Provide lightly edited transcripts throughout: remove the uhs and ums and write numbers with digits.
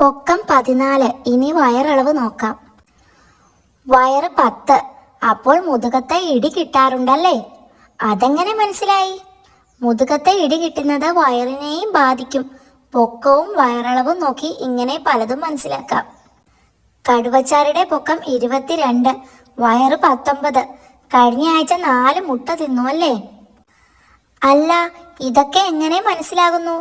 പൊക്കം 14. ഇനി വയറളവ് നോക്കാം. വയറ് 10. അപ്പോൾ മുതുകത്തെ ഇടി കിട്ടാറുണ്ടല്ലേ? അതെങ്ങനെ മനസ്സിലായി? മുതുകത്തെ ഇടി കിട്ടുന്നത് വയറിനെയും ബാധിക്കും. പൊക്കവും വയറളവും നോക്കി ഇങ്ങനെ പലതും മനസ്സിലാക്കാം. കടുവച്ചാരുടെ പൊക്കം 22, വയറ് 19. കഴിഞ്ഞ ആഴ്ച 4 മുട്ട തിന്നുവല്ലേ? അല്ല, ഇതൊക്കെ എങ്ങനെ മനസ്സിലാകുന്നു?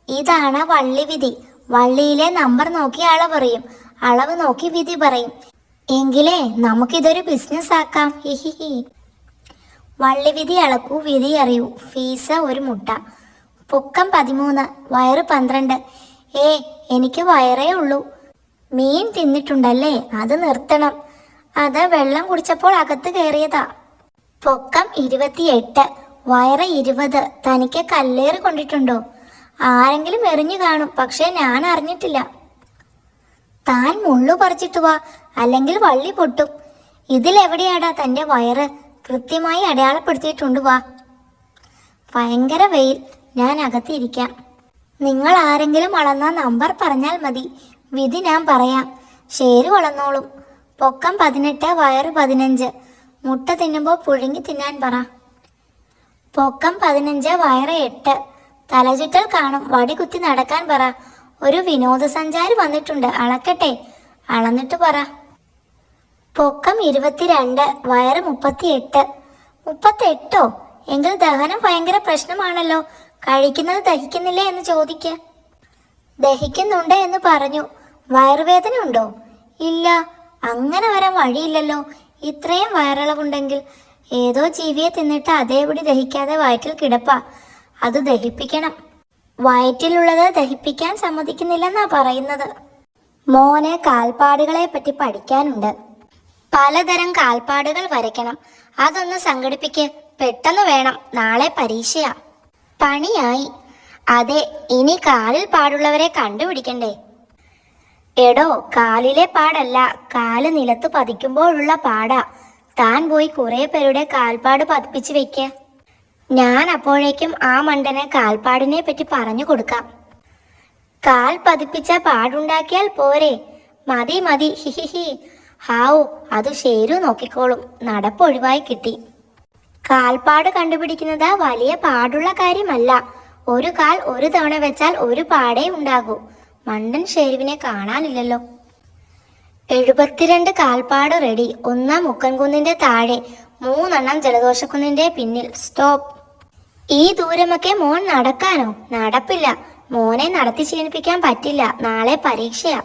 ഇതാണ് വള്ളി വിധി. വള്ളിയിലെ നമ്പർ നോക്കി അളവറിയും, അളവ് നോക്കി വിധി പറയും. എങ്കിലേ നമുക്കിതൊരു ബിസിനസ് ആക്കാം. ഹിഹിഹി. വള്ളി വിധി അളക്കൂ, വിധി അറിയൂ. ഫീസ് 1 മുട്ട. പൊക്കം 13, വയറ് 12. എനിക്ക് വയറേ ഉള്ളൂ. മീൻ തിന്നിട്ടുണ്ടല്ലേ? അത് നിർത്തണം. അത് വെള്ളം കുടിച്ചപ്പോൾ അകത്ത് കയറിയതാ. പൊക്കം 28, വയറ് 20. തനിക്ക് കല്ലേറ് കൊണ്ടിട്ടുണ്ടോ? ആരെങ്കിലും എറിഞ്ഞു കാണും, പക്ഷെ ഞാൻ അറിഞ്ഞിട്ടില്ല. താൻ മുള്ളു പറിച്ചിട്ട് വാ, അല്ലെങ്കിൽ വള്ളി പൊട്ടും. ഇതിലെവിടെയാടാ തന്റെ വയറ്? കൃത്യമായി അടയാളപ്പെടുത്തിയിട്ടുണ്ട്. വാ. ഭയങ്കര വെയിൽ, ഞാൻ അകത്തിരിക്കാം. നിങ്ങൾ ആരെങ്കിലും അളന്ന നമ്പർ പറഞ്ഞാൽ മതി, വിധി ഞാൻ പറയാം. ശരി, വളർന്നോളും. പൊക്കം 18, വയറ് 15. മുട്ട തിന്നുമ്പോൾ പുഴുങ്ങി തിന്നാൻ പറ. പൊക്കം 15, വയറ് 8. തലചുറ്റൽ കാണും, വടി കുത്തി നടക്കാൻ പറ. ഒരു വിനോദസഞ്ചാരി വന്നിട്ടുണ്ട്, അളക്കട്ടെ. അളന്നിട്ട് പറ. പൊക്കം 22, വയറ് 38. 38ഓ? എങ്കിൽ ദഹനം ഭയങ്കര പ്രശ്നമാണല്ലോ. കഴിക്കുന്നത് ദഹിക്കുന്നില്ലേ എന്ന് ചോദിക്ക. ദഹിക്കുന്നുണ്ട് എന്ന് പറഞ്ഞു. വയറുവേദന ഉണ്ടോ? ഇല്ല. അങ്ങനെ വരാൻ വഴിയില്ലല്ലോ. ഇത്രയും വയറളവുണ്ടെങ്കിൽ ഏതോ ജീവിയെ തിന്നിട്ട് അതേപടി ദഹിക്കാതെ വയറ്റിൽ കിടപ്പാ. അത് ദഹിപ്പിക്കണം. വയറ്റിലുള്ളത് ദഹിപ്പിക്കാൻ സമ്മതിക്കുന്നില്ലെന്നാ പറയുന്നത്. മോനെ കാൽപ്പാടുകളെ പറ്റി പഠിക്കാനുണ്ട്. പലതരം കാൽപ്പാടുകൾ വരയ്ക്കണം. അതൊന്ന് സംഘടിപ്പിക്ക്. പെട്ടെന്ന് വേണം, നാളെ പരീക്ഷയാ. പണിയായി. അതെ, ഇനി കാലിൽ പാടുള്ളവരെ കണ്ടുപിടിക്കണ്ടേ? എടോ, കാലിലെ പാടല്ല, കാല് നിലത്ത് പതിക്കുമ്പോഴുള്ള പാടാ. താൻ പോയി കുറെ പേരുടെ കാൽപ്പാട് പതിപ്പിച്ച് വെക്ക്. ഞാൻ അപ്പോഴേക്കും ആ മണ്ടന് കാൽപ്പാടിനെ പറ്റി പറഞ്ഞു കൊടുക്കാം. കാൽ പതിപ്പിച്ച പാടുണ്ടാക്കിയാൽ പോരെ? മതി മതി, ഹിഹിഹി. ഹാവു, അത് ശരു നോക്കിക്കോളും. നടപ്പൊഴിവായി കിട്ടി. കാൽപ്പാട് കണ്ടുപിടിക്കുന്നത് വലിയ പാടുള്ള കാര്യമല്ല. ഒരു കാൽ ഒരു തവണ വെച്ചാൽ ഒരു പാടേ ഉണ്ടാകൂ. മണ്ടൻ ഷെരുവിനെ കാണാനില്ലല്ലോ. 72 കാൽപ്പാട് റെഡി. 1 മുക്കൻകുന്നിന്റെ താഴെ, 3 ജലദോഷക്കുന്നിന്റെ പിന്നിൽ. സ്റ്റോപ്പ്. ഈ ദൂരമൊക്കെ മോൻ നടക്കാനോ? നടപ്പില്ല. മോനെ നടത്തി ക്ഷീണിപ്പിക്കാൻ പറ്റില്ല. നാളെ പരീക്ഷയാ.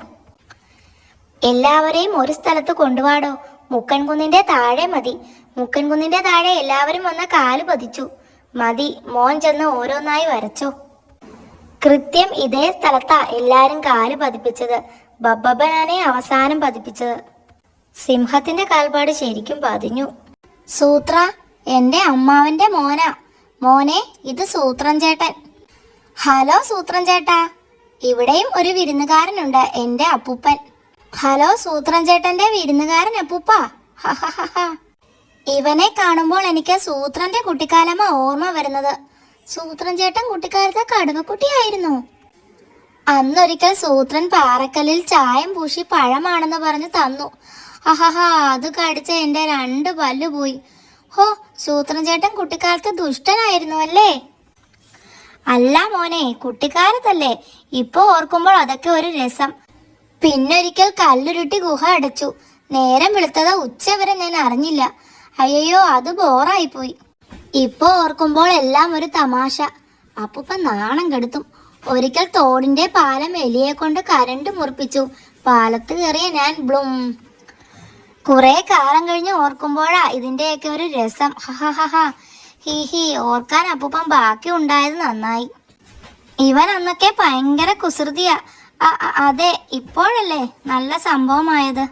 എല്ലാവരെയും ഒരു സ്ഥലത്ത് കൊണ്ടുപോടോ. മുക്കൻകുന്നിന്റെ താഴെ മതി. മുക്കൻകുന്നിന്റെ താഴെ എല്ലാവരും വന്ന് കാല് പതിച്ചു. മതി, മോൻ ചെന്ന് ഓരോന്നായി വരച്ചോ. കൃത്യം ഇതേ സ്ഥലത്താ എല്ലാരും കാല് പതിപ്പിച്ചത്. ബബ്ബനാനെ അവസാനം പതിപ്പിച്ചത്. സിംഹത്തിന്റെ കാൽപ്പാട് ശരിക്കും പതിഞ്ഞു. സൂത്ര, എന്റെ അമ്മാവന്റെ മോനാ. മോനെ, ഇത് സൂത്രൻ ചേട്ടൻ. ഹലോ സൂത്രൻ ചേട്ടാ. ഇവിടെയും ഒരു വിരുന്നുകാരനുണ്ട്, എന്റെ അപ്പൂപ്പൻ. ഹലോ സൂത്രൻ ചേട്ടന്റെ വിരുന്നുകാരൻ അപ്പൂപ്പ. ഹഹഹ. ഇവനെ കാണുമ്പോൾ എനിക്ക് സൂത്രന്റെ കുട്ടിക്കാലമാ ഓർമ്മ വരുന്നത്. സൂത്രൻ ചേട്ടൻ കുട്ടിക്കാലത്തെ കടുവക്കുട്ടിയായിരുന്നു. അന്നൊരിക്കൽ സൂത്രൻ പാറക്കല്ലിൽ ചായം പൂശി പഴമാണെന്ന് പറഞ്ഞ് തന്നു. അഹഹ, അത് കടിച്ച എന്റെ 2 പല്ല് പോയി. ഹോ, സൂത്രൻ ചേട്ടൻ കുട്ടിക്കാലത്ത് ദുഷ്ടനായിരുന്നു അല്ലേ? അല്ല മോനെ, കുട്ടിക്കാലത്തല്ലേ. ഇപ്പൊ ഓർക്കുമ്പോൾ അതൊക്കെ ഒരു രസം. പിന്നൊരിക്കൽ കല്ലുരുട്ടി ഗുഹ അടച്ചു. നേരം വെളുത്തത് ഉച്ചവരെ ഞാൻ അറിഞ്ഞില്ല. അയ്യോ, അത് ബോറായിപ്പോയി. ഇപ്പൊ ഓർക്കുമ്പോൾ എല്ലാം ഒരു തമാശ. അപ്പൂപ്പ നാണം കെടുത്തും. ഒരിക്കൽ തോടിന്റെ പാലം എലിയെ കൊണ്ട് കരണ്ട് മുറിപ്പിച്ചു. പാലത്ത് കയറിയ ഞാൻ ബ്ലും. കുറെ കാലം കഴിഞ്ഞ് ഓർക്കുമ്പോഴാ ഇതിന്റെയൊക്കെ ഒരു രസം. ഹഹഹ. ഹി. ഓർക്കാൻ അപ്പൂപ്പൻ ബാക്കി ഉണ്ടായത് നന്നായി. ഇവൻ അന്നൊക്കെ ഭയങ്കര കുസൃതിയാ. അതെ, ഇപ്പോഴല്ലേ നല്ല സംഭവമായത്.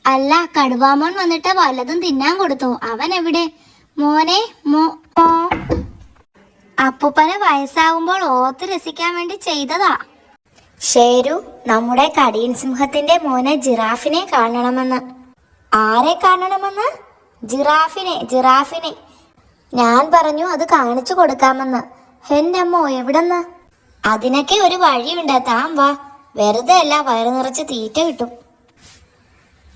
അല്ല, കടുവാമോൻ വന്നിട്ട് വല്ലതും തിന്നാൻ കൊടുത്തു. അവൻ എവിടെ? മോനെ, അപ്പൂപ്പന് വയസ്സാകുമ്പോൾ ഓർത്ത് രസിക്കാൻ വേണ്ടി ചെയ്തതാ. ഷേരു, നമ്മുടെ കടിയൻ സിംഹത്തിന്റെ മോനെ ജിറാഫിനെ കാണണമെന്ന്. ആരെ കാണണമെന്ന്? ജിറാഫിനെ. ഞാൻ പറഞ്ഞു അത് കാണിച്ചു കൊടുക്കാമെന്ന്. എന്റെ അമ്മോ, എവിടെന്ന്? അതിനൊക്കെ ഒരു വഴിയുണ്ട്, താൻ വാ. വെറുതെ അല്ല, വയറു നിറച്ച് തീറ്റ കിട്ടും.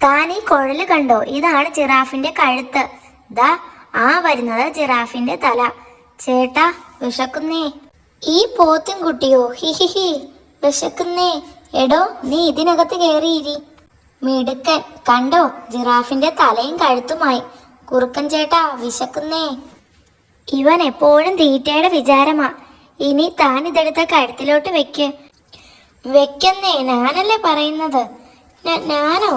താൻ ഈ കുഴല് കണ്ടോ? ഇതാണ് ജിറാഫിന്റെ കഴുത്ത്. ദാ ആ വരുന്നത് ജിറാഫിന്റെ തല. ചേട്ടാ വിശക്കുന്നേ. ഈ പോത്തും കുട്ടിയോ? ഹിഹിഹി, വിശക്കുന്നേ. എടോ, നീ ഇതിനകത്ത് കയറിയിരി. മിടുക്കൻ. കണ്ടോ, ജിറാഫിന്റെ തലയും കഴുത്തുമായി. കുറുക്കൻ ചേട്ടാ വിശക്കുന്നേ. ഇവൻ എപ്പോഴും തീറ്റയുടെ വിചാരമാ. ഇനി താൻ ഇതെടുത്ത കഴുത്തിലോട്ട് വെക്ക്. വെക്കുന്നേ, ഞാനല്ലേ പറയുന്നത്. ഞാനോ?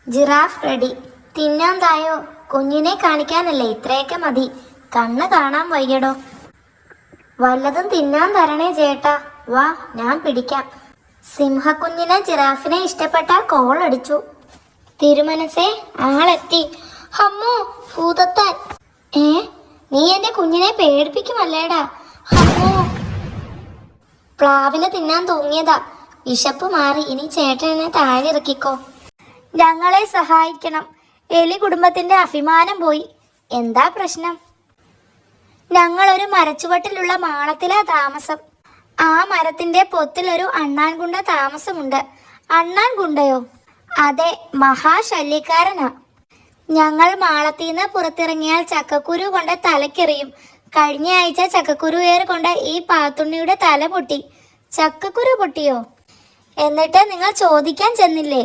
Giraffe ready. തിന്നാൻ തായോ? കുഞ്ഞിനെ കാണിക്കാനല്ലേ, ഇത്രയൊക്കെ മതി. കണ്ണ് കാണാൻ വയ്യടോ. വല്ലതും തിന്നാൻ തരണേ ചേട്ടാ. വാ, ഞാൻ പിടിക്കാം. സിംഹക്കുഞ്ഞിനെ ജിറാഫിനെ ഇഷ്ടപ്പെട്ടാൽ കോളടിച്ചു. തിരുമനസേ, ആളെത്തി. അമ്മോ, ഭൂതത്താൻ. നീ എന്റെ കുഞ്ഞിനെ പേടിപ്പിക്കുമല്ലേടാ. അമ്മോ, പ്ലാവില തിന്നാൻ തൂങ്ങിയതാ. വിശപ്പ് മാറി. ഇനി ചേട്ടനെ താഴെ ഇറക്കിക്കോ. ഞങ്ങളെ സഹായിക്കണം. എലി കുടുംബത്തിന്റെ അഭിമാനം പോയി. എന്താ പ്രശ്നം? ഞങ്ങളൊരു മരച്ചുവട്ടിലുള്ള മാളത്തിലാ താമസം. ആ മരത്തിന്റെ പൊത്തിലൊരു അണ്ണാൻകുണ്ട താമസമുണ്ട്. അണ്ണാൻകുണ്ടയോ? അതെ, മഹാശല്യക്കാരനാ. ഞങ്ങൾ മാളത്തിന്ന് പുറത്തിറങ്ങിയാൽ ചക്കക്കുരു കൊണ്ട് തലക്കെറിയും. കഴിഞ്ഞ ആഴ്ച ചക്കക്കുരു ഏറ് കൊണ്ട് ഈ പാത്തുണ്ണിയുടെ തല പൊട്ടി. ചക്കക്കുരു പൊട്ടിയോ? എന്നിട്ട് നിങ്ങൾ ചോദിക്കാൻ ചെന്നില്ലേ?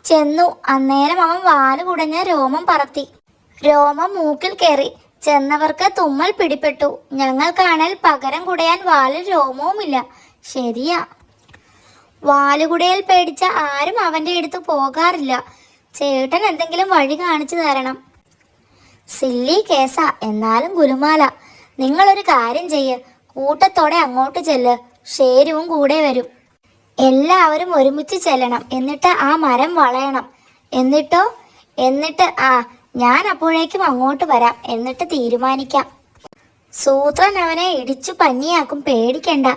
ചെന്നു. അന്നേരം അവൻ വാല് കുടഞ്ഞ രോമം പറത്തി. രോമം മൂക്കിൽ കയറി. ചെന്നവർക്ക് തുമ്മൽ പിടിപെട്ടു. ഞങ്ങൾക്കാണേൽ പകരം കുടയാൻ വാലിൽ രോമവുമില്ല. ശരിയാ. വാലുകുടയിൽ പേടിച്ച ആരും അവന്റെ അടുത്ത് പോകാറില്ല. ചേട്ടൻ എന്തെങ്കിലും വഴി കാണിച്ചു തരണം. സില്ലി കേസാ, എന്നാലും ഗുലുമാല. നിങ്ങളൊരു കാര്യം ചെയ്യ്. കൂട്ടത്തോടെ അങ്ങോട്ട് ചെല്ല്. ഷേരുവും കൂടെ വരും. എല്ലാവരും ഒരുമിച്ച് ചെല്ലണം. എന്നിട്ട് ആ മരം വളയണം. എന്നിട്ട് ഞാൻ അപ്പോഴേക്കും അങ്ങോട്ട് വരാം. എന്നിട്ട് തീരുമാനിക്കാം. സൂത്രൻ അവനെ ഇടിച്ചു പഞ്ഞിയാക്കും. പേടിക്കണ്ട.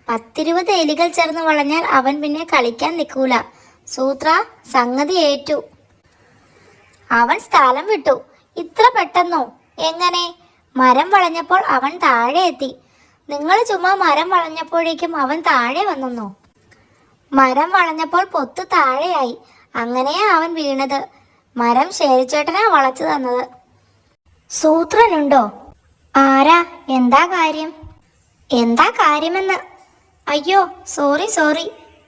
10-20 എലികൾ ചേർന്ന് വളഞ്ഞാൽ അവൻ പിന്നെ കളിക്കാൻ നിൽക്കൂല. സൂത്ര, സംഗതി ഏറ്റു. അവൻ സ്ഥലം വിട്ടു. ഇത്ര പെട്ടെന്നോ? എങ്ങനെ? മരം വളഞ്ഞപ്പോൾ അവൻ താഴെ എത്തി. നിങ്ങൾ ചുമ്മാ മരം വളഞ്ഞപ്പോഴേക്കും അവൻ താഴെ വന്നെന്നോ? മരം വളഞ്ഞപ്പോൾ പൊത്ത് താഴെയായി. അങ്ങനെയാ അവൻ വീണത്. മരം ശേരിച്ചേട്ടനാ വളച്ചു തന്നത്. സൂത്രനുണ്ടോ? ആരാ? എന്താ കാര്യം? എന്താ കാര്യമെന്ന്? അയ്യോ, സോറി.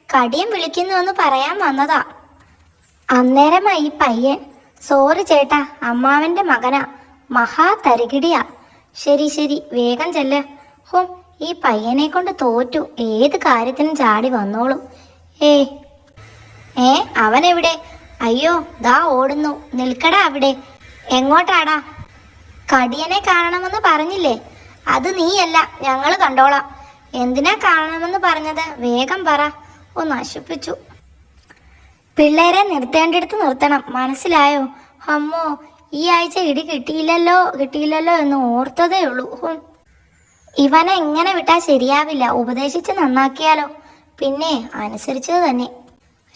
കടിയം വിളിക്കുന്നുവെന്ന് പറയാൻ വന്നതാ. അന്നേരമായി പയ്യൻ. സോറി ചേട്ടാ, അമ്മാവന്റെ മകനാ. മഹാ തരികിടിയാ. ശരി, വേഗം ചെല്ല്. ഹോം, ഈ പയ്യനെ കൊണ്ട് തോറ്റു. ഏത് കാര്യത്തിനും ചാടി വന്നോളും. അവനെവിടെ? അയ്യോ, ദാ ഓടുന്നു. നിൽക്കടാ അവിടെ. എങ്ങോട്ടാടാ? കടിയനെ കാണണമെന്ന് പറഞ്ഞില്ലേ? അത് നീയല്ല, ഞങ്ങൾ കണ്ടോളാം. എന്തിനാ കാണണമെന്ന് പറഞ്ഞത്? വേഗം പറ. നശിപ്പിച്ചു. പിള്ളേരെ നിർത്തേണ്ടിടത്ത് നിർത്തണം, മനസ്സിലായോ? അമ്മോ, ഈ ആഴ്ച ഇടി കിട്ടിയില്ലല്ലോ എന്ന് ഓർത്തതേ ഉള്ളൂ. ഇവനെ ഇങ്ങനെ വിട്ടാൽ ശരിയാവില്ല. ഉപദേശിച്ച് നന്നാക്കിയാലോ? പിന്നെ അനുസരിച്ചത് തന്നെ.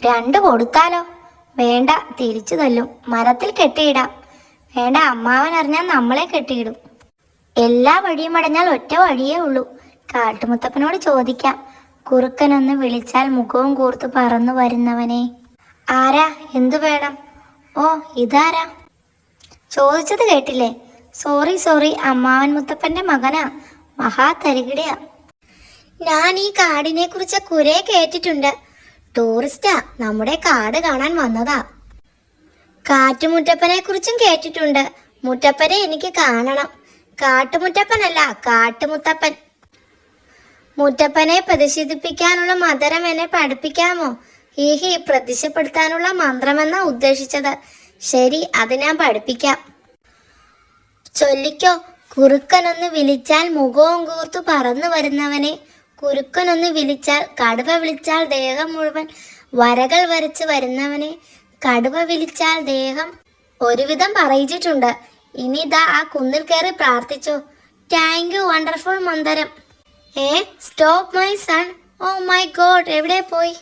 2 കൊടുത്താലോ? വേണ്ട, തിരിച്ചു തല്ലും. മരത്തിൽ കെട്ടിയിടാം. വേണ്ട, അമ്മാവൻ അറിഞ്ഞാൽ നമ്മളെ കെട്ടിയിടും. എല്ലാ വഴിയും അടഞ്ഞാൽ ഒറ്റ വഴിയേ ഉള്ളൂ. കാട്ടുമുത്തപ്പനോട് ചോദിക്കാം. കുറുക്കനൊന്ന് വിളിച്ചാൽ മുഖവും കൂർത്ത് പറന്നു വരുന്നവനെ. ആരാ? എന്തു വേണം? ഓ, ഇതാരാ? ചോദിച്ചത് കേട്ടില്ലേ? സോറി, അമ്മാവൻ മുത്തപ്പന്റെ മകനാ. മഹാ തരികിടയാ. ഞാൻ ഈ കാടിനെ കുറിച്ച് കുറെ കേട്ടിട്ടുണ്ട്. ടൂറിസ്റ്റാ, നമ്മുടെ കാട് കാണാൻ വന്നതാ. കാട്ടുമുറ്റപ്പനെ കുറിച്ചും കേട്ടിട്ടുണ്ട്. മുറ്റപ്പനെ എനിക്ക് കാണണം. കാട്ടുമുറ്റപ്പനല്ല, കാട്ടുമുത്തപ്പൻ. മുറ്റപ്പനെ പ്രതിഷേധിപ്പിക്കാനുള്ള മന്ത്രം എന്നെ പഠിപ്പിക്കാമോ? പ്രതിഷേധപ്പെടുത്താനുള്ള മന്ത്രമെന്നാ ഉദ്ദേശിച്ചത്. ശരി, അത് ഞാൻ പഠിപ്പിക്കാം. ചൊല്ലിക്കോ. കുറുക്കനൊന്ന് വിളിച്ചാൽ മുഖവും കൂർത്തു പറന്നു വരുന്നവനെ. കുറുക്കനൊന്ന് വിളിച്ചാൽ, കടുവ വിളിച്ചാൽ ദേഹം മുഴുവൻ വരകൾ വരച്ച് വരുന്നവനെ. കടുവ വിളിച്ചാൽ ദേഹം. ഒരുവിധം പറയിച്ചിട്ടുണ്ട്. ഇനി ഇതാ ആ കുന്നിൽ കയറി പ്രാർത്ഥിച്ചോ. താങ്ക് യു, വണ്ടർഫുൾ മന്ദരം. Stop my son. Oh my god, എവിടെ പോയി?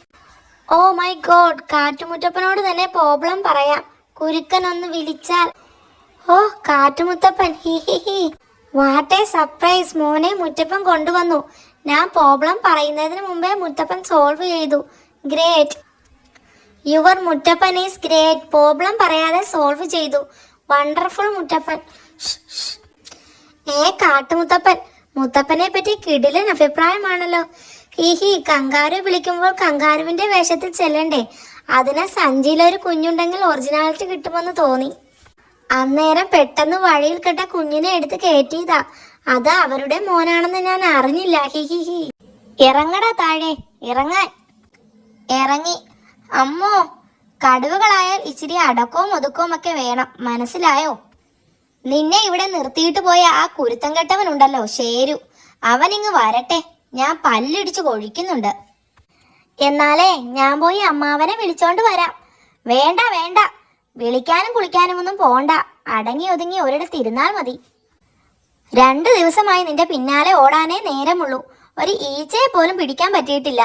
ഓ മൈ ഗോഡ്, കാട്ടുമുത്തപ്പനോട് തന്നെ പ്രോബ്ലം പറയാം. കുറുക്കനൊന്ന് വിളിച്ചാൽ. ഓ, കാട്ടുമുത്തപ്പൻ. ഹി. What A surprise. മോനെ മുത്തപ്പൻ കൊണ്ടുവന്നു. ഞാൻ പ്രോബ്ലം പറയുന്നതിന് മുമ്പേ മുത്തപ്പൻ സോൾവ് ചെയ്തു. Great. Your Muthappan is great. Problem പറയാതെ സോൾവ് ചെയ്തു. വണ്ടർഫുൾ മുത്തപ്പൻ. കാട്ടുമുത്തപ്പൻ. മുത്തപ്പനെ പറ്റി കിടിലൻ അഭിപ്രായമാണല്ലോ. ഹി കങ്കാരു വിളിക്കുമ്പോൾ കങ്കാരുവിന്റെ വേഷത്തിൽ ചെല്ലണ്ടേ? അതിന് സഞ്ചിയിലൊരു കുഞ്ഞുണ്ടെങ്കിൽ ഒറിജിനാലിറ്റി കിട്ടുമെന്ന് തോന്നി. അന്നേരം പെട്ടെന്ന് വഴിയിൽ കെട്ട കുഞ്ഞിനെ എടുത്ത് കയറ്റിയതാ. അത് അവരുടെ മോനാണെന്ന് ഞാൻ അറിഞ്ഞില്ല. ഹി. ഇറങ്ങടാ താഴെ. ഇറങ്ങാൻ. ഇറങ്ങി. അമ്മോ, കടുവകളായാൽ ഇച്ചിരി അടക്കവും ഒതുക്കവും ഒക്കെ വേണം, മനസ്സിലായോ? നിന്നെ ഇവിടെ നിർത്തിയിട്ട് പോയ ആ കുരുത്തം കെട്ടവനുണ്ടല്ലോ, ശേരു, അവനിങ്ങ് വരട്ടെ. ഞാൻ പല്ലിടിച്ചു കൊഴിക്കുന്നുണ്ട്. എന്നാലേ ഞാൻ പോയി അമ്മാവനെ വിളിച്ചോണ്ട് വരാം. വേണ്ട വേണ്ട, വിളിക്കാനും കുളിക്കാനും ഒന്നും പോണ്ട. അടങ്ങി ഒതുങ്ങി ഒരിടത്ത് ഇരുന്നാൽ മതി. 2 ദിവസമായി നിന്റെ പിന്നാലെ ഓടാനേ നേരമുള്ളൂ. ഒരു ഈച്ചയെ പോലും പിടിക്കാൻ പറ്റിയിട്ടില്ല.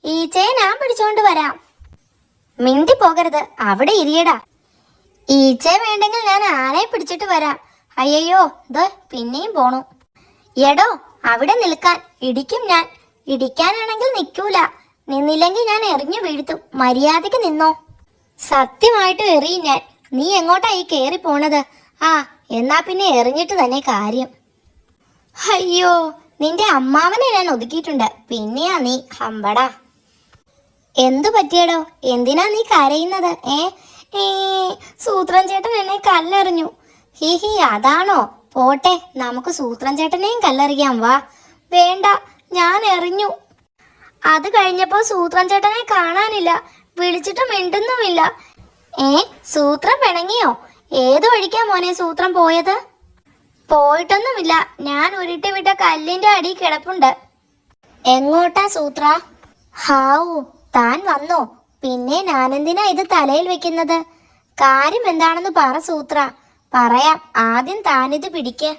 ഈച്ചയെ ഞാൻ പിടിച്ചോണ്ട് വരാം. മിണ്ടി പോകരുത്, അവിടെ ഇരിയടാ. ഈച്ചയെ വേണ്ടെങ്കിൽ ഞാൻ ആനയെ പിടിച്ചിട്ട് വരാം. അയ്യോ, ദോ പിന്നെയും പോണു. എടോ, അവിടെ നിൽക്കാൻ. ഇടിക്കും ഞാൻ. ഇടിക്കാനാണെങ്കിൽ നിൽക്കൂല. നിന്നില്ലെങ്കിൽ ഞാൻ എറിഞ്ഞു വീഴ്ത്തും. മര്യാദയ്ക്ക് നിന്നോ. സത്യമായിട്ടും എറിയും ഞാൻ. നീ എങ്ങോട്ടായി കേറി പോണത്? എന്നാ പിന്നെ എറിഞ്ഞിട്ട് തന്നെ കാര്യം. അയ്യോ, നിന്റെ അമ്മാവനെ ഞാൻ ഒതുക്കിയിട്ടുണ്ട്. പിന്നെയാ നീ ഹമ്പടാ. എന്തു പറ്റിയടോ? എന്തിനാ നീ കരയുന്നത്? സൂത്രൻ ചേട്ടൻ എന്നെ കല്ലെറിഞ്ഞു. ഹി അതാണോ? പോട്ടെ, നമുക്ക് സൂത്രൻ ചേട്ടനെയും കല്ലെറിയാം. വാ. വേണ്ട, ഞാൻ എറിഞ്ഞു. അത് കഴിഞ്ഞപ്പോ സൂത്രൻ ചേട്ടനെ കാണാനില്ല. വിളിച്ചിട്ട് മിണ്ടുന്നുമില്ല. സൂത്രം പിണങ്ങിയോ? ഏത് വഴിക്കാ മോനെ സൂത്രം പോയത്? പോയിട്ടൊന്നുമില്ല. ഞാൻ ഉരുട്ടി വിട്ട കല്ലിന്റെ അടി കിടപ്പുണ്ട്. എങ്ങോട്ടാ സൂത്ര? ഹാവൂ, താൻ വന്നോ? പിന്നെ ഞാനെന്തിനാ ഇത് തലയിൽ വെക്കുന്നത്? കാര്യം എന്താണെന്ന് പറ സൂത്ര. പറയാം. ആദ്യം താനിത് പിടിക്ക്.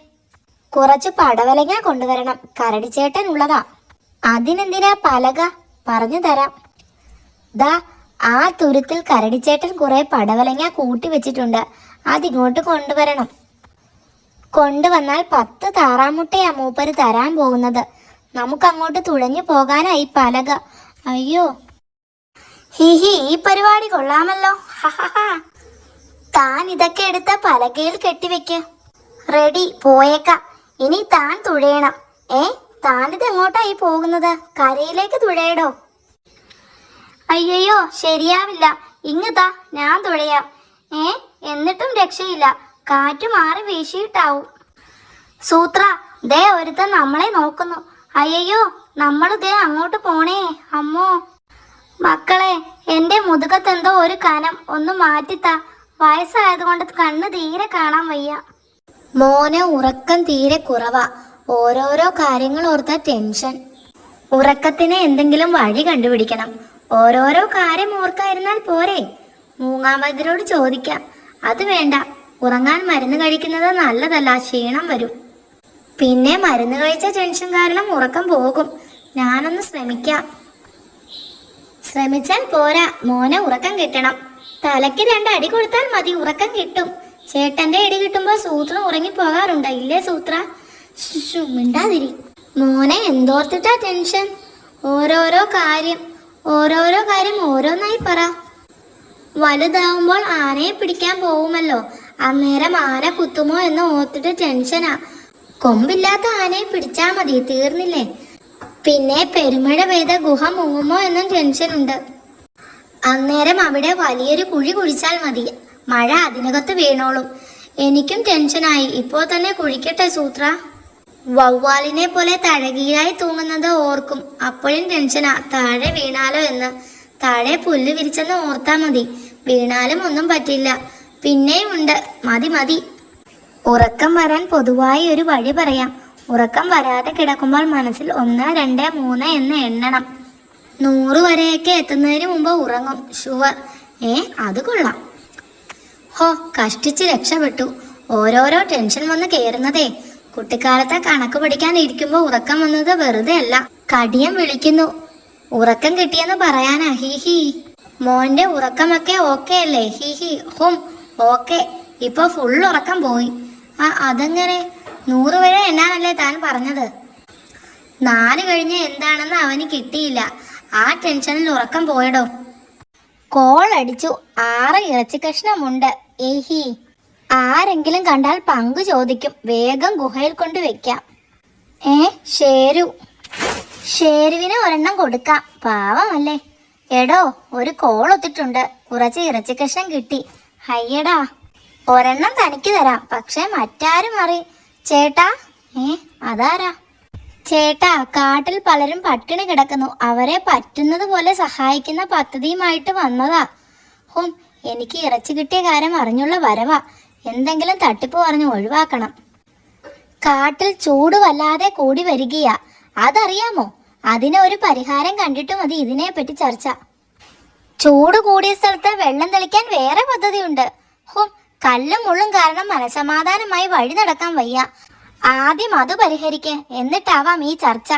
കുറച്ച് പടവലങ്ങ കൊണ്ടുവരണം. കരടിച്ചേട്ടൻ ഉള്ളതാ. അതിനെന്തിനാ പലക? പറഞ്ഞു തരാം. ദാ ആ തുരുത്തിൽ കരടിച്ചേട്ടൻ കുറെ പടവലങ്ങ കൂട്ടി വെച്ചിട്ടുണ്ട്. അതിങ്ങോട്ട് കൊണ്ടുവരണം. കൊണ്ടുവന്നാൽ 10 താറാമുട്ടയാ മൂപ്പര് തരാൻ പോകുന്നത്. നമുക്കങ്ങോട്ട് തുഴഞ്ഞു പോകാനായി പലക. അയ്യോ, ഹി ഈ പരിപാടി കൊള്ളാമല്ലോ. താൻ ഇതൊക്കെ എടുത്ത പലകയിൽ കെട്ടിവെക്ക്. റെഡി, പോയേക്കാം. ഇനി താൻ തുഴയണം. താനിത് എങ്ങോട്ടായി പോകുന്നത്? കരയിലേക്ക് തുഴയടോ. അയ്യോ, ശരിയാവില്ല. ഇങ്ങതാ, ഞാൻ തുഴയാം. എന്നിട്ടും രക്ഷയില്ല. കാറ്റ് മാറി വീശിയിട്ടാവും. സൂത്ര, ദേ ഒരുത്തൻ നമ്മളെ നോക്കുന്നു. അയ്യോ, നമ്മൾ ദേ അങ്ങോട്ട് പോണേ. അമ്മോ. മക്കളെ, എന്റെ മുതുകത്തെന്തോ ഒരു കനം. ഒന്ന് മാറ്റിത്താ. വയസ്സായതുകൊണ്ട് കണ്ണ് തീരെ കാണാൻ വയ്യ. മോനെ ഉറക്കം തീരെ കുറവാ. ഓരോരോ കാര്യങ്ങൾ ഓർത്ത ടെൻഷൻ. ഉറക്കത്തിന് എന്തെങ്കിലും വഴി കണ്ടുപിടിക്കണം. ഓരോരോ കാര്യം ഓർക്കായിരുന്നാൽ പോരെ? മൂങ്ങാമതിരോട് ചോദിക്കാം. അത് വേണ്ട, ഉറങ്ങാൻ മരുന്ന് കഴിക്കുന്നത് നല്ലതല്ല. ക്ഷീണം വരും. പിന്നെ മരുന്ന് കഴിച്ച ടെൻഷൻ കാരണം ഉറക്കം പോകും. ഞാനൊന്ന് ശ്രമിക്കാം. ശ്രമിച്ചാൽ പോരാ, മോനെ ഉറക്കം കിട്ടണം. തലയ്ക്ക് 2 അടി കൊടുത്താൽ മതി, ഉറക്കം കിട്ടും. ചേട്ടന്റെ ഇടി കിട്ടുമ്പോൾ സൂത്രം ഉറങ്ങിപ്പോകാറുണ്ട്, ഇല്ലേ സൂത്ര? മിണ്ടാതിരി. മോനെ എന്തോർത്തിട്ടാ ടെൻഷൻ? ഓരോരോ കാര്യം ഓരോന്നായി പറ. വലുതാവുമ്പോൾ ആനയെ പിടിക്കാൻ പോകുമല്ലോ. അന്നേരം ആന കുത്തുമോ എന്ന് ഓർത്തിട്ട് ടെൻഷനാ. കൊമ്പില്ലാത്ത ആനയെ പിടിച്ചാ മതി, തീർന്നില്ലേ? പിന്നെ പെരുമഴ പെയ്ത ഗുഹ മുങ്ങുമോ എന്നും ടെൻഷനുണ്ട്. അന്നേരം അവിടെ വലിയൊരു കുഴി കുഴിച്ചാൽ മതി. മഴ അതിനകത്ത് വീണോളും. എനിക്കും ടെൻഷനായി. ഇപ്പോൾ തന്നെ കുഴിക്കട്ടെ സൂത്ര. വവ്വാലിനെ പോലെ തഴകീഴായി തൂങ്ങുന്നത് ഓർക്കും. അപ്പോഴും ടെൻഷനാ, താഴെ വീണാലോ എന്ന്. താഴെ പുല്ല് വിരിച്ചെന്ന് ഓർത്താ മതി. വീണാലും ഒന്നും പറ്റില്ല. പിന്നെയും ഉണ്ട്. മതി. ഉറക്കം വരാൻ പൊതുവായി ഒരു വഴി പറയാം. ഉറക്കം വരാതെ കിടക്കുമ്പോൾ മനസ്സിൽ 1, 2, 3 എന്ന് എണ്ണണം. 100 വരെയൊക്കെ എത്തുന്നതിന് മുമ്പ് ഉറങ്ങും. ഷുവർ. അത് കൊള്ളാം. കഷ്ടിച്ച് രക്ഷപ്പെട്ടു. ഓരോരോ ടെൻഷൻ വന്ന് കയറുന്നതേ. കുട്ടിക്കാലത്തെ കണക്ക് പഠിക്കാൻ ഇരിക്കുമ്പോൾ ഉറക്കം വന്നത് വെറുതെ അല്ല. കടിയം വിളിക്കുന്നു. ഉറക്കം കിട്ടിയെന്ന് പറയാനാ. ഹി മോന്റെ ഉറക്കമൊക്കെ ഓക്കെ അല്ലേ? He okay. ഇപ്പൊ ഫുൾ ഉറക്കം പോയി. അതെങ്ങനെ? 100 വരെ എണ്ണാനല്ലേ താൻ പറഞ്ഞത്? 4 കഴിഞ്ഞ് എന്താണെന്ന് അവന് കിട്ടിയില്ല. ആ ടെൻഷനിൽ ഉറക്കം പോയടോ. കോൾ അടിച്ചു. 6 ഇറച്ചി കഷ്ണമുണ്ട്. ഏഹി, ആരെങ്കിലും കണ്ടാൽ പങ്കു ചോദിക്കും. വേഗം ഗുഹയിൽ കൊണ്ട് വെക്കാം. ഷേരു, ഷേരുവിന് ഒരെണ്ണം കൊടുക്കാം. പാവമല്ലേ. എടോ, ഒരു കോൾ ഒത്തിട്ടുണ്ട്. കുറച്ച് ഇറച്ചി കഷ്ണം കിട്ടി. ഹയ്യടാ, ഒരെണ്ണം തനിക്ക് തരാം. പക്ഷെ മറ്റാരും ചേട്ടാ. അതാരാ? ചേട്ടാ, കാട്ടിൽ പലരും പട്ടിണി കിടക്കുന്നു. അവരെ പറ്റുന്നത് പോലെ സഹായിക്കുന്ന പദ്ധതിയുമായിട്ട് വന്നതാ. എനിക്ക് ഇറച്ചി കിട്ടിയ കാര്യം അറിഞ്ഞുള്ള വരവാ. എന്തെങ്കിലും തട്ടിപ്പ് പറഞ്ഞ് ഒഴിവാക്കണം. കാട്ടിൽ ചൂട് വല്ലാതെ കൂടി വരികയാ. അതറിയാമോ? അതിന് ഒരു പരിഹാരം കണ്ടിട്ട് മതി ഇതിനെപ്പറ്റി ചർച്ച. ചൂട് കൂടിയ സ്ഥലത്ത് വെള്ളം തെളിക്കാൻ വേറെ പദ്ധതിയുണ്ട്. കല്ലും മുള്ളും കാരണം മനസമാധാനമായി വഴി നടക്കാൻ വയ്യ. ആദ്യം അത് പരിഹരിക്കുക, എന്നിട്ടാവാം ഈ ചർച്ച.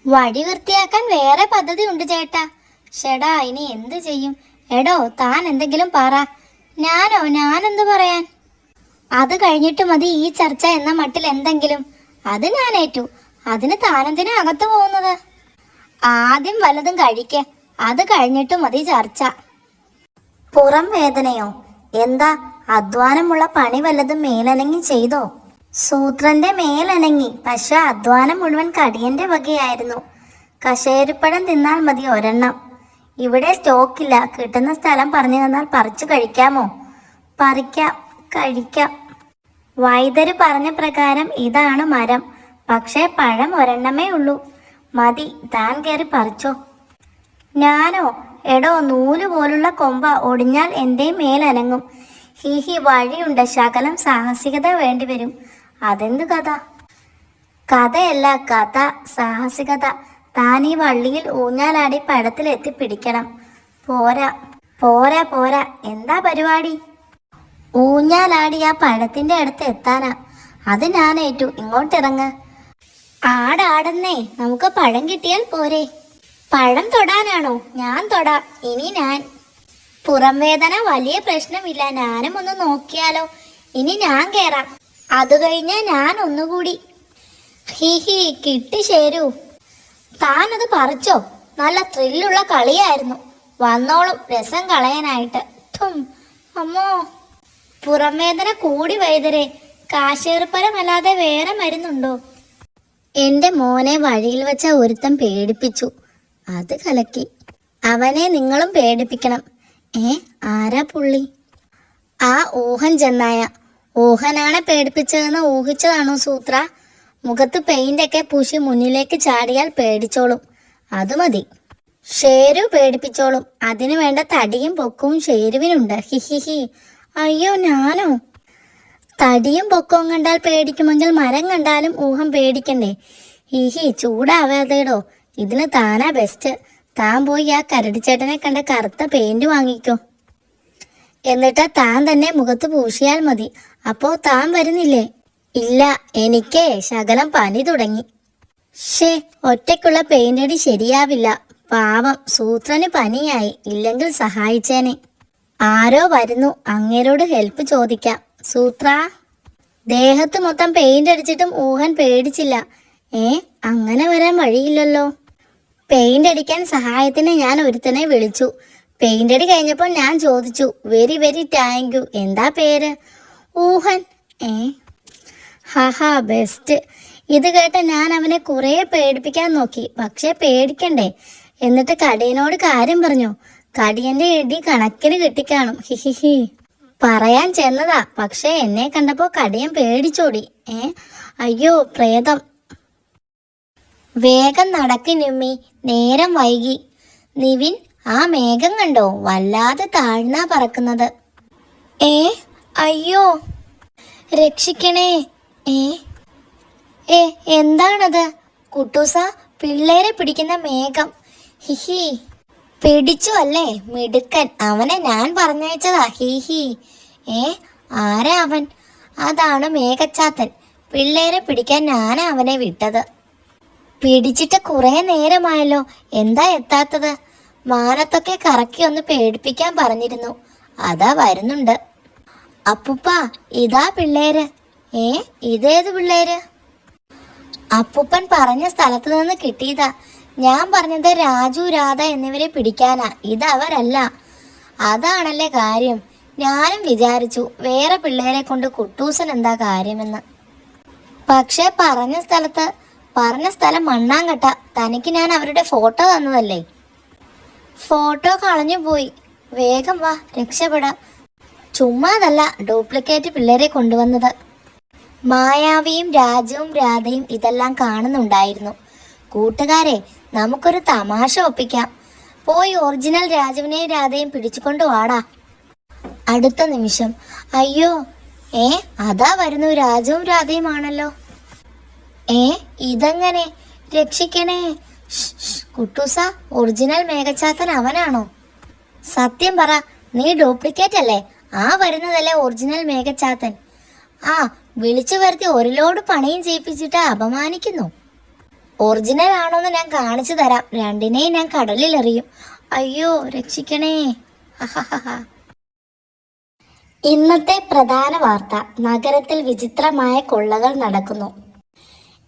വഴി വൃത്തിയാക്കാൻ വേറെ പദ്ധതി ഉണ്ട് ചേട്ടാ. ഷെടാ, ഇനി എന്ത് ചെയ്യും? എടോ, താൻ എന്തെങ്കിലും പറ. ഞാനെന്ത് പറയാൻ? അത് കഴിഞ്ഞിട്ട് മതി ഈ ചർച്ച എന്ന മട്ടിൽ എന്തെങ്കിലും. അത് ഞാൻ ഏറ്റു. അതിന് താനെന്തിനാ അകത്ത് പോകുന്നത്? ആദ്യം വല്ലതും കഴിക്കേ, അത് കഴിഞ്ഞിട്ട് മതി ചർച്ച. പുറം വേദനയോ? എന്താ, അധ്വാനമുള്ള പണി വല്ലതും മേലനങ്ങി ചെയ്തോ? സൂത്രന്റെ മേലനങ്ങി. പക്ഷെ അധ്വാനം മുഴുവൻ കടിയന്റെ വകയായിരുന്നു. കശേരിപ്പഴം തിന്നാൽ മതി ഒരെണ്ണം. ഇവിടെ സ്റ്റോക്കില്ല. കിട്ടുന്ന സ്ഥലം പറഞ്ഞു തന്നാൽ പറിച്ചു കഴിക്കാമോ? പറിക്കാം, കഴിക്കാം. വൈദ്യര് പറഞ്ഞ പ്രകാരം ഇതാണ് മരം. പക്ഷേ പഴം ഒരെണ്ണമേ ഉള്ളൂ. മതി, താൻ കയറി പറിച്ചോ. ഞാനോ? എടോ, നൂല് പോലുള്ള കൊമ്പ. ഒടിഞ്ഞാൽ എൻ്റെ മേലനങ്ങും. ഹീഹി, വഴിയുണ്ട്. ശകലം സാഹസികത വേണ്ടിവരും. അതെന്ത് കഥ? കഥയല്ല, കഥ. സാഹസികത. താൻ ഈ വള്ളിയിൽ ഊഞ്ഞാലാടി പഴത്തിൽ എത്തിപ്പിടിക്കണം. പോരാ പോരാ പോരാ. എന്താ പരിപാടി? ഊഞ്ഞാലാടി ആ പഴത്തിന്റെ അടുത്ത് എത്താനാ. അത് ഞാൻ ഏറ്റു. ഇങ്ങോട്ടിറങ്ങ്. ആടാടുന്നേ. നമുക്ക് പഴം കിട്ടിയാൽ പോരെ? പഴം തൊടാനാണോ? ഞാൻ തൊടാം. ഇനി ഞാൻ. പുറം വേദന വലിയ പ്രശ്നമില്ല. ഞാനും ഒന്ന് നോക്കിയാലോ? ഇനി ഞാൻ കയറാം. അത് കഴിഞ്ഞ ഞാൻ ഒന്നുകൂടി. ഹിഹി, കിട്ടി ഷേരു. താനത് പറിച്ചോ? നല്ല ത്രില്ലുള്ള കളിയായിരുന്നു. വന്നോളും രസം കളയാനായിട്ട്. അമ്മോ, പുറം വേദന കൂടി വൈദ്യരെ. കാശേറുപ്പരമല്ലാതെ വേറെ മരുന്നുണ്ടോ? എന്റെ മോനെ വഴിയിൽ വെച്ച ഒരുത്തൻ പേടിപ്പിച്ചു. അത് കലക്കി. അവനെ നിങ്ങളും പേടിപ്പിക്കണം. ആരാ പുള്ളി? ആ ഊഹൻ ചെന്നായ. ഊഹനാണ് പേടിപ്പിച്ചതെന്ന് ഊഹിച്ചതാണോ സൂത്ര? മുഖത്ത് പെയിന്റൊക്കെ പൂശി മുന്നിലേക്ക് ചാടിയാൽ പേടിച്ചോളും. അത് മതി. ഷേരു പേടിപ്പിച്ചോളും. അതിനു വേണ്ട തടിയും പൊക്കവും ഷേരുവിനുണ്ട്. ഹിഹിഹി. അയ്യോ, ഞാനോ? തടിയും പൊക്കവും കണ്ടാൽ പേടിക്കുമെങ്കിൽ മരം കണ്ടാലും ഊഹം പേടിക്കണ്ടേ? ഹിഹി, ചൂടാവാതെടോ. ഇതിന് താനാ ബെസ്റ്റ്. താൻ പോയി ആ കരടിച്ചേട്ടനെ കണ്ട കറുത്ത പെയിന്റ് വാങ്ങിക്കോ. എന്നിട്ട് താൻ തന്നെ മുഖത്ത് പൂശിയാൽ മതി. അപ്പോ താൻ വരുന്നില്ലേ? ഇല്ല, എനിക്ക് ശകലം പനി തുടങ്ങി. ഒറ്റയ്ക്കുള്ള പെയിന്റടി ശരിയാവില്ല. പാവം, സൂത്രന് പനിയായി. ഇല്ലെങ്കിൽ സഹായിച്ചേനെ. ആരോ വരുന്നു. അങ്ങേരോട് ഹെൽപ്പ് ചോദിക്കാം. സൂത്ര. ദേഹത്ത് മൊത്തം പെയിന്റ് അടിച്ചിട്ടും ഊഹൻ പേടിച്ചില്ല. അങ്ങനെ വരാൻ വഴിയില്ലല്ലോ. പെയിന്റ് അടിക്കാൻ സഹായത്തിന് ഞാൻ ഒരുത്തനെ വിളിച്ചു. പെയിന്റ് അടി കഴിഞ്ഞപ്പോൾ ഞാൻ ചോദിച്ചു, വെരി വെരി താങ്ക് യു. എന്താ പേര്? ഊഹൻ. ഹാ, ബെസ്റ്റ്. ഇത് കേട്ട ഞാൻ അവനെ കുറെ പേടിപ്പിക്കാൻ നോക്കി. പക്ഷെ പേടിക്കണ്ടേ. എന്നിട്ട് കടിയനോട് കാര്യം പറഞ്ഞു. കടിയന്റെ ഇടി കണക്കിന് കിട്ടിക്കാണും. ഹിഹിഹി. പറയാൻ ചെന്നതാ. പക്ഷെ എന്നെ കണ്ടപ്പോ കടിയൻ പേടിച്ചോടി. അയ്യോ, പ്രേതം. വേഗം നടക്ക് നിമ്മി, നേരം വൈകി. നിവിൻ, ആ മേഘം കണ്ടോ? വല്ലാതെ താഴ്ന്നാ പറക്കുന്നത്. അയ്യോ, രക്ഷിക്കണേ. എന്താണത്? കുട്ടൂസ, പിള്ളേരെ പിടിക്കുന്ന മേഘം. ഹിഹി. പിടിച്ചു അല്ലേ? മിടുക്കൻ. അവനെ ഞാൻ പറഞ്ഞയച്ചതാ. ഹിഹി. ആരാ അവൻ? അതാണ് മേഘച്ചാത്തൻ. പിള്ളേരെ പിടിക്കാൻ ഞാനാ അവനെ വിട്ടത്. പിടിച്ചിട്ട് കുറെ നേരമായല്ലോ. എന്താ എത്താത്തത്? മാനത്തൊക്കെ കറക്കി ഒന്ന് പേടിപ്പിക്കാൻ പറഞ്ഞിരുന്നു. അതാ വരുന്നുണ്ട്. അപ്പുപ്പ, ഇതാ പിള്ളേര്. ഇതേത് പിള്ളേര്? അപ്പൂപ്പൻ പറഞ്ഞ സ്ഥലത്ത് നിന്ന് കിട്ടിയതാ. ഞാൻ പറഞ്ഞത് രാജു രാധ എന്നിവരെ പിടിക്കാനാ, ഇതവരല്ല. അതാണല്ലേ കാര്യം. ഞാനും വിചാരിച്ചു വേറെ പിള്ളേരെ കൊണ്ട് കുട്ടൂസൻ എന്താ കാര്യമെന്ന്. പക്ഷെ പറഞ്ഞ സ്ഥലം മണ്ണാങ്കട്ട. തനിക്ക് ഞാൻ അവരുടെ ഫോട്ടോ തന്നതല്ലേ. ഫോട്ടോ കളഞ്ഞു പോയി. വേഗം വാ, രക്ഷപ്പെടാം. ചുമ്മാതല്ല ഡ്യൂപ്ലിക്കേറ്റ് പിള്ളേരെ കൊണ്ടുവന്നത്. മായാവിയും രാജുവും രാധയും ഇതെല്ലാം കാണുന്നുണ്ടായിരുന്നു. കൂട്ടുകാരെ, നമുക്കൊരു തമാശ ഒപ്പിക്കാം. പോയി ഒറിജിനൽ രാജുവിനെയും രാധയും പിടിച്ചുകൊണ്ട് വാടാ. അടുത്ത നിമിഷം, അയ്യോ, അതാ വരുന്നു, രാജുവും രാധയുമാണല്ലോ. ഇതെങ്ങനെ? രക്ഷിക്കണേ. കുട്ടൂസ, ഒറിജിനൽ മേഘച്ചാത്തൻ അവനാണോ? സത്യം പറ, നീ ഡ്യൂപ്ലിക്കേറ്റ് അല്ലേ? ആ വരുന്നതല്ലേ ഒറിജിനൽ മേഘച്ചാത്തൻ. വിളിച്ചു വരുത്തി ഒരു ലോഡ് പണിയും ചെയ്യിപ്പിച്ചിട്ട് അപമാനിക്കുന്നു. ഒറിജിനൽ ആണോന്ന് ഞാൻ കാണിച്ചു തരാം. രണ്ടിനെയും ഞാൻ കടലിൽ എറിയും. അയ്യോ, രക്ഷിക്കണേ. ഇന്നത്തെ പ്രധാന വാർത്ത: നഗരത്തിൽ വിചിത്രമായ കൊള്ളകൾ നടക്കുന്നു.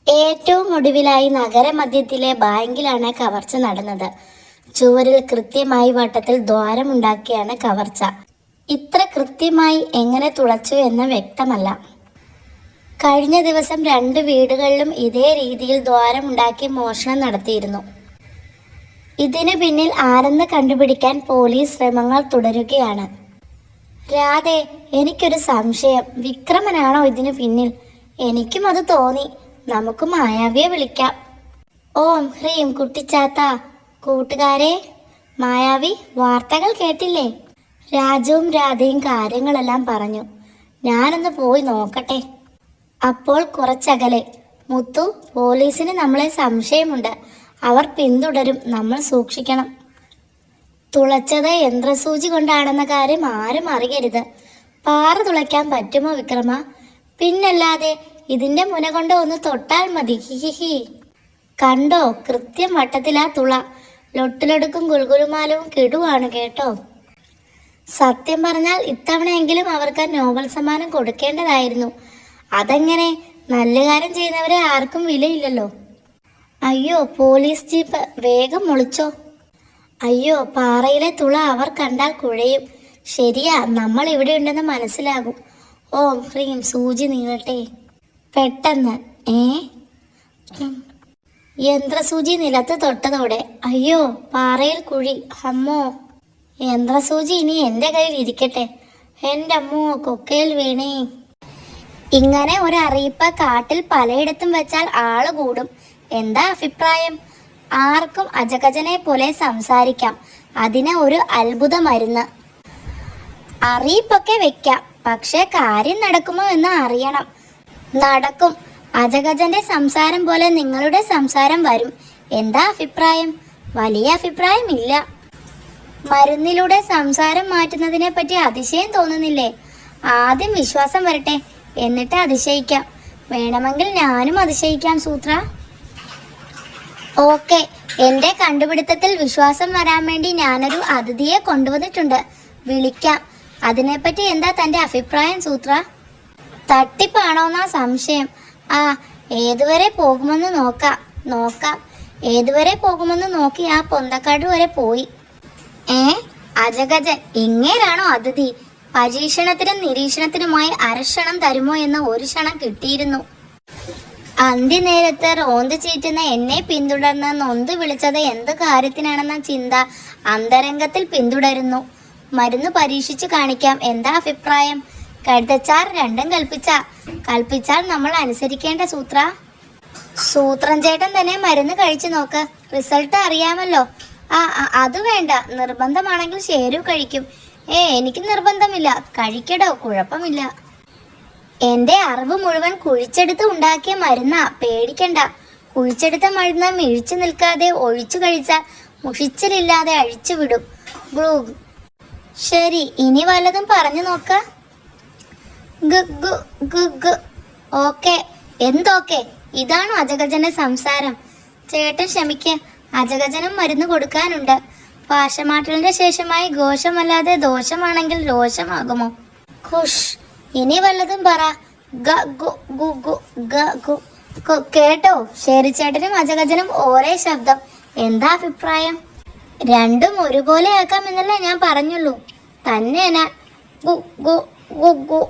ഏറ്റവും ഒടുവിലായി നഗരമധ്യത്തിലെ ബാങ്കിലാണ് കവർച്ച നടന്നത്. ചുവരിൽ കൃത്യമായി വട്ടത്തിൽ ദ്വാരമുണ്ടാക്കിയാണ് കവർച്ച. ഇത്ര കൃത്യമായി എങ്ങനെ തുളച്ചു എന്ന് വ്യക്തമല്ല. കഴിഞ്ഞ ദിവസം 2 വീടുകളിലും ഇതേ രീതിയിൽ ദ്വാരമുണ്ടാക്കി മോഷണം നടത്തിയിരുന്നു. ഇതിനു പിന്നിൽ ആരെന്ന് കണ്ടുപിടിക്കാൻ പോലീസ് ശ്രമങ്ങൾ തുടരുകയാണ്. രാധേ, എനിക്കൊരു സംശയം. വിക്രമനാണോ ഇതിനു പിന്നിൽ? എനിക്കും അത് തോന്നി. നമുക്ക് മായാവിയെ വിളിക്കാം. ഓം ഹ്രീം കുട്ടിച്ചാത്ത. കൂട്ടുകാരെ, മായാവി വാർത്തകൾ കേട്ടില്ലേ? രാജുവും രാധയും കാര്യങ്ങളെല്ലാം പറഞ്ഞു. ഞാനൊന്ന് പോയി നോക്കട്ടെ. അപ്പോൾ കുറച്ചകലെ, മുത്തു, പോലീസിന് നമ്മളെ സംശയമുണ്ട്. അവർ പിന്തുടരും. നമ്മൾ സൂക്ഷിക്കണം. തുളച്ചത് യന്ത്രസൂചി കൊണ്ടാണെന്ന കാര്യം ആരും അറിയരുത്. പാറ തുളയ്ക്കാൻ പറ്റുമോ വിക്രമ? പിന്നല്ലാതെ. ഇതിന്റെ മുന കൊണ്ട് ഒന്ന് തൊട്ടാൽ മതി. ഹിഹിഹി. കണ്ടോ, കൃത്യം വട്ടത്തിലാ തുള. ലൊട്ടിലൊടുക്കും ഗുൽഗുലുമാലവും കിടുവാണ് കേട്ടോ. സത്യം പറഞ്ഞാൽ ഇത്തവണയെങ്കിലും അവർക്ക് നോബൽ സമ്മാനം കൊടുക്കേണ്ടതായിരുന്നു. അതെങ്ങനെ? നല്ല കാര്യം ചെയ്യുന്നവരെ ആർക്കും വിലയില്ലല്ലോ. അയ്യോ, പോലീസ് ജീപ്പ്. വേഗം ഒളിച്ചോ. അയ്യോ, പാറയിലെ തുള അവർ കണ്ടാൽ കുഴയും. ശരിയാ, നമ്മൾ ഇവിടെ ഉണ്ടെന്ന് മനസ്സിലാകും. ഓം ഹ്രീം സൂചി നീളട്ടെ. പെട്ടെന്ന് യന്ത്രസൂചി നിലത്ത് തൊട്ടതോടെ അയ്യോ, പാറയിൽ കുഴി. അമ്മോ, യന്ത്രസൂചി ഇനി എൻ്റെ കയ്യിൽ ഇരിക്കട്ടെ. എൻ്റെ അമ്മോ, കൊക്കയിൽ വീണേ. ഇങ്ങനെ ഒരു അറിയിപ്പ് കാട്ടിൽ പലയിടത്തും വെച്ചാൽ ആള് കൂടും. എന്താ അഭിപ്രായം? ആർക്കും അജഗജനെ പോലെ സംസാരിക്കാം. അതിന് ഒരു അത്ഭുത മരുന്ന്. അറിയിപ്പൊക്കെ വെക്കാം, പക്ഷെ കാര്യം നടക്കുമോ എന്ന് അറിയണം. നടക്കും. അജഗജന്റെ സംസാരം പോലെ നിങ്ങളുടെ സംസാരം വരും. എന്താ അഭിപ്രായം? വലിയ അഭിപ്രായം ഇല്ല. മരുന്നിലൂടെ സംസാരം മാറ്റുന്നതിനെ പറ്റി അതിശയം തോന്നുന്നില്ലേ? ആദ്യം വിശ്വാസം വരട്ടെ, എന്നിട്ട് അതിശയിക്കാം. വേണമെങ്കിൽ ഞാനും അതിശയിക്കാം സൂത്ര. ഓക്കെ, എൻ്റെ കണ്ടുപിടുത്തത്തിൽ വിശ്വാസം വരാൻ വേണ്ടി ഞാനൊരു അതിഥിയെ കൊണ്ടുവന്നിട്ടുണ്ട്. വിളിക്കാം. അതിനെപ്പറ്റി എന്താ തൻ്റെ അഭിപ്രായം സൂത്ര? തട്ടിപ്പാണോന്നാ സംശയം. ഏതുവരെ പോകുമെന്ന് നോക്കാം. ഏതുവരെ പോകുമെന്ന് നോക്കി ആ പൊന്തക്കാട് വരെ പോയി. അജഗജൻ ഇങ്ങേരാണോ അതിഥി? പരീക്ഷണത്തിനും നിരീക്ഷണത്തിനുമായി അരക്ഷണം തരുമോ എന്ന് ഒരു ക്ഷണം കിട്ടിയിരുന്നു. അന്ത്യനേരത്ത് റോന്ത് ചീറ്റുന്ന എന്നെ പിന്തുടർന്ന് നൊന്ത് വിളിച്ചത് എന്ത് കാര്യത്തിനാണെന്ന ചിന്ത അന്തരംഗത്തിൽ പിന്തുടരുന്നു. മരുന്ന് പരീക്ഷിച്ചു കാണിക്കാം. എന്താ അഭിപ്രായം? കഴുതച്ചാർ രണ്ടും കൽപ്പിച്ചാൽ നമ്മൾ അനുസരിക്കേണ്ട സൂത്ര. സൂത്രൻ ചേട്ടൻ തന്നെ മരുന്ന് കഴിച്ചു നോക്ക്. റിസൾട്ട് അറിയാമല്ലോ. അത് വേണ്ട. നിർബന്ധമാണെങ്കിൽ ശേരു കഴിക്കും. എനിക്ക് നിർബന്ധമില്ല. കഴിക്കടോ, കുഴപ്പമില്ല. എൻ്റെ അറിവ് മുഴുവൻ കുഴിച്ചെടുത്ത് ഉണ്ടാക്കിയ മരുന്നാ. പേടിക്കണ്ട. കുഴിച്ചെടുത്ത മരുന്ന് മിഴിച്ചു നിൽക്കാതെ ഒഴിച്ചു കഴിച്ചാൽ മുഷിച്ചിലില്ലാതെ അഴിച്ചുവിടും. ഗ്ലൂഗ്. ശരി, ഇനി വല്ലതും പറഞ്ഞു നോക്ക. ഓക്കെ. എന്തൊക്കെ? ഇതാണോ അജഗജന്റെ സംസാരം? ചേട്ടൻ ക്ഷമിക്ക്. അജഗജനും മരുന്ന് കൊടുക്കാനുണ്ട്. ഭാഷമാറ്റലിന്റെ ശേഷമായി ഘോഷമല്ലാതെ ദോഷമാണെങ്കിൽ രോഷമാകുമോ? ഖുഷ്. ഇനി വല്ലതും പറ. കേട്ടോ? ശരിച്ചേട്ടനും അജഗജനും ഒരേ ശബ്ദം. എന്താ അഭിപ്രായം? രണ്ടും ഒരുപോലെ ആക്കാമെന്നല്ലേ ഞാൻ പറഞ്ഞുള്ളൂ. തന്നെ ഗു ഗു ഗു ഗു